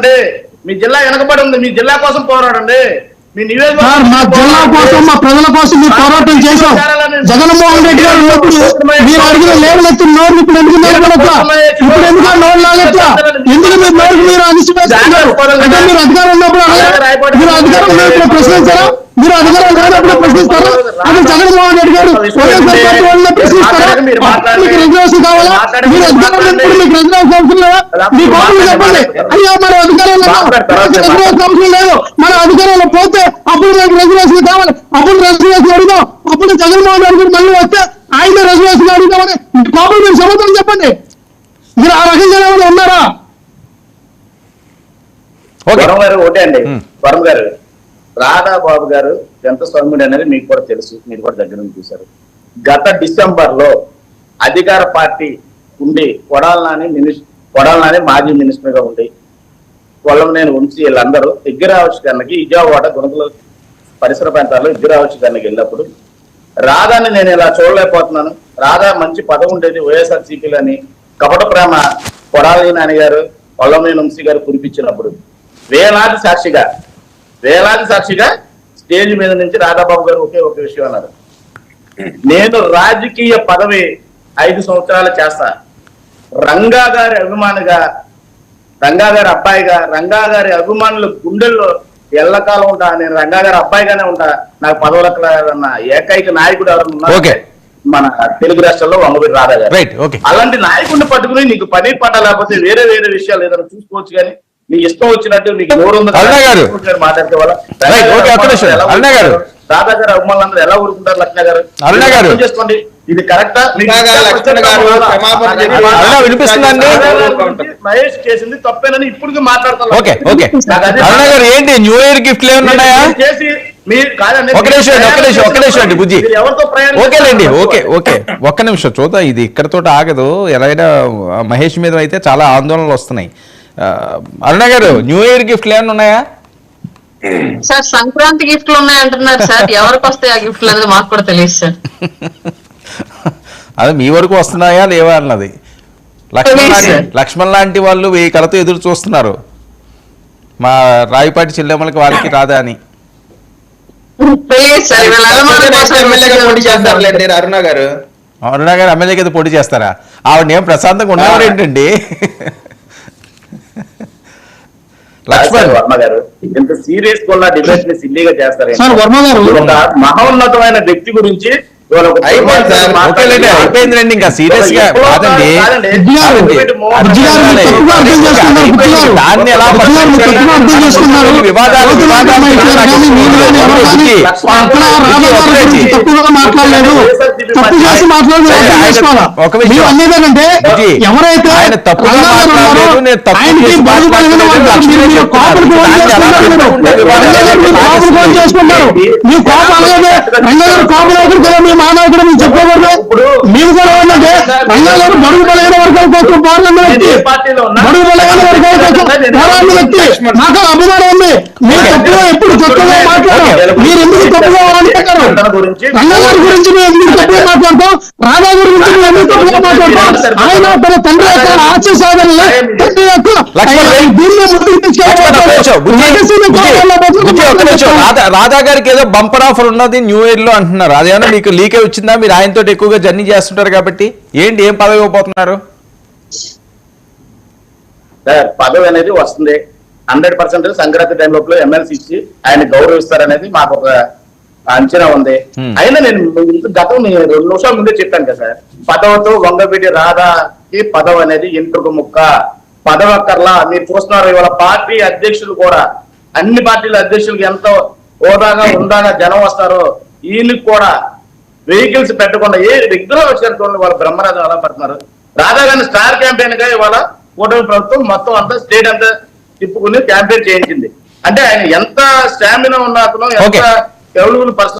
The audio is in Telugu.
పోరాడండి. మీ జిల్లా వెనకబడి ఉంది, మీ జిల్లా కోసం పోరాడండి. మీ నియోజకవర్గం మా జిల్లా కోసం, మా ప్రజల కోసం మీరు పోరాటం చేశాం. జగన్మోహన్ రెడ్డి గారు ఉన్నప్పుడు మీరు అడిగిన లేవనెత్తి నోరు ఇప్పుడు ఎందుకు నిలబడట్లా? ఇప్పుడు ఎందుకు నోరు లాగట్లా? ఎందుకు మీరు నోరుకు మీరు అనిసివేస్తున్నారు? అంటే మీరు అధికారం ఉన్నప్పుడు మీరు అధికారం లేనప్పుడు ప్రశ్నించారా? మీరు అధికారం లేనప్పుడు ప్రశ్నిస్తారా? అది జగన్మోహన్ రెడ్డి గారు వైఎస్ఆర్ పార్టీ వాళ్ళని ప్రశ్నిస్తారా? మీకు రిజర్వేషన్ కావాలా? మీరు అధికారం లేనప్పుడు మీకు రిజర్వేషన్ అవసరం లేదా? మీ కోపం చెప్పండి. అయ్యా మన అధికారంలో రిజర్వేషన్ అవసరం లేదు, మన అధికారంలో పోతే అప్పుడు నాకు రిజర్వేషన్ కావాలి, అప్పుడు రిజర్వేషన్ అడుగుదాం, అప్పుడు జగన్మోహన్ రెడ్డి గారు మళ్ళీ వస్తే ఆయన రిజర్వేషన్ అడుగుదామని కోపం మీరు సమాధానం చెప్పండి. మీరు ఆ రకంగా ఏమైనా ఉన్నారా? ఒకటే అండి వరం గారు, రాధాబాబు గారు ఎంత సౌమ్యుడు అనేది మీకు కూడా తెలుసు, మీరు కూడా దగ్గర నుంచి చూశారు. గత డిసెంబర్ లో అధికార పార్టీ ఉండి కొడాలని మాజీ మినిస్టర్ గా ఉండి నేను వంశీ వీళ్ళందరూ విగ్రహావిష్కరణకి విజయవాడ గుణదల పరిసర ప్రాంతాల్లో విగ్రహావిష్కరణకి వెళ్ళినప్పుడు రాధాని నేను ఇలా చూడలేకపోతున్నాను, రాధా మంచి పదవి ఉండేది వైఎస్ఆర్సీపీలో అని కపట ప్రేమ కొడాలి నాని గారు వల్లభనేని వంశీ గారు కురిపించినప్పుడు వేలాది సాక్షిగా స్టేజ్ మీద నుంచి రాధాబాబు గారు ఒక విషయం అన్నారు, నేను రాజకీయ పదవి 5 సంవత్సరాలు చేస్తా, రంగా గారి అభిమానిగా, రంగా గారి అబ్బాయిగా, రంగా గారి అభిమానుల గుండెల్లో ఎల్లకాలం ఉంటా, నేను రంగా గారి అబ్బాయిగానే ఉంటా, నాకు పదవులన్న ఏకైక నాయకుడు ఎవరు ఉన్నారు మన తెలుగు రాష్ట్రాల్లో వంగవీటి రాధా గారు. అలాంటి నాయకుడిని పట్టుకుని నీకు పని పట్ట లేకపోతే వేరే విషయాలు ఏదైనా చూసుకోవచ్చు, కానీ నీకు ఇష్టం వచ్చినట్టు నీకు మాట్లాడితే వాళ్ళ రాధా గారు అభిమానులందరూ ఎలా ఊరుకుంటారు? లక్ష్మణ గారు చేసుకోండి, ఇది కరెక్టా? మహేష్ చేసింది తప్పేనని ఇప్పుడు మాట్లాడతాను. ఏంటి న్యూ ఇయర్ గిఫ్ట్ చేసి ఒక్క నిమిషం చూద్దాం, ఇది ఇక్కడతో ఆగదు. ఎలాగైనా మహేష్ మీద అయితే చాలా ఆందోళనలు వస్తున్నాయి. అరుణ గారు, న్యూ ఇయర్ గిఫ్ట్లు ఏమైనా ఉన్నాయా? సార్ సంక్రాంతి గిఫ్ట్లు ఉన్నాయంటున్నారు సార్, ఎవరికి వస్తాయి ఆ గిఫ్ట్లు అనేది మాకు కూడా తెలియదు సార్. అది మీ వరకు వస్తున్నాయా లేవా అన్నది. లక్ష్మణ్ లాంటి వాళ్ళు 1000 కళతో ఎదురు చూస్తున్నారు, మా రాయపాటి చెల్లెమ్మలకి వాళ్ళకి రాదా అని. అరుణ గారు ఎమ్మెల్యేకి అయితే పోటీ చేస్తారా? ఆవిడేం ప్రశాంతంగా ఉన్నవారు ఏంటండి? లక్ష్మణ్ వర్మ గారు ఎంత సీరియస్ గా ఉన్న డిబేట్ ని సిల్లీగా చేస్తారు. మహోన్నతమైన వ్యక్తి గురించి అయిపోయిందండి, ఇంకా సీరియస్ గా కాదండి. దాన్ని ఎలా ఎవరైతే ఆయన తప్పుగా మాట్లాడలేదు, నేను తప్పు మానవుడు మీరు చెప్పకూడదు. మీరు కూడా ఏంటంటే రంగారు బడుగు బలైన వర్గాల కోసం పోరాడిన వ్యక్తి, బడుగు బలైన వర్గాల కోసం పోరాడిన వ్యక్తి. నాకు అభిమానం ఉంది. మీరు తప్పుగా ఎప్పుడు తప్పుగా మాట్లాడారు, మీరు ఎందుకు తప్పుగా మాట్లాడతారు? రంగారి గురించి మేము ఎందుకు తప్పుగా మాట్లాడతాం? రాధా గురించి మేము ఎందుకు తప్పుగా మాట్లాడతాం? ఆయన తన తండ్రి యొక్క ఆశయ సాధనలో తండ్రి యొక్క రాధా గారికి ఏదో బంపర్ ఆఫర్ ఉన్నది న్యూ ఇయర్ లో అంటున్నారు. అదేమన్నా మీకు లీకే వచ్చిందా? మీరు ఆయనతో ఎక్కువగా జర్నీ చేస్తుంటారు కాబట్టి ఏంటి, ఏం పదవి ఇవ్వబోతున్నారు? పదవి అనేది వస్తుంది 100% సంక్రాంతి టైం లోపల ఎమ్మెల్సీ ఇచ్చి ఆయన గౌరవిస్తారనేది మాకు ఒక అంచనా ఉంది. అయినా నేను గతం 2 నిమిషాల ముందే చెప్పాను కదా సార్, పదవితో వంగవీటి రాధాకి పదవి అనేది ఎంట్రుకు ముక్క, పదవి అక్కర్లా. మీరు చూస్తున్నారు ఇవాళ పార్టీ అధ్యక్షులు కూడా, అన్ని పార్టీల అధ్యక్షులకి ఎంతో హోదాగా ఉందాగా జనం వస్తారో వీళ్ళకి కూడా వెహికల్స్ పెట్టకుండా విగ్రహం వచ్చారు వాళ్ళ బ్రహ్మరాజం ఎలా పడుతున్నారు. రాధా గారిని స్టార్ క్యాంపెయిన్ గా ఇవాళ కూటమి ప్రభుత్వం మొత్తం అంతా స్టేట్ అంతా తిప్పుకుని క్యాంపెయిన్ చేయించింది. అంటే ఆయన ఎంత స్టామినా ఉన్న అతను, ఎంత ఎవరు పర్సన్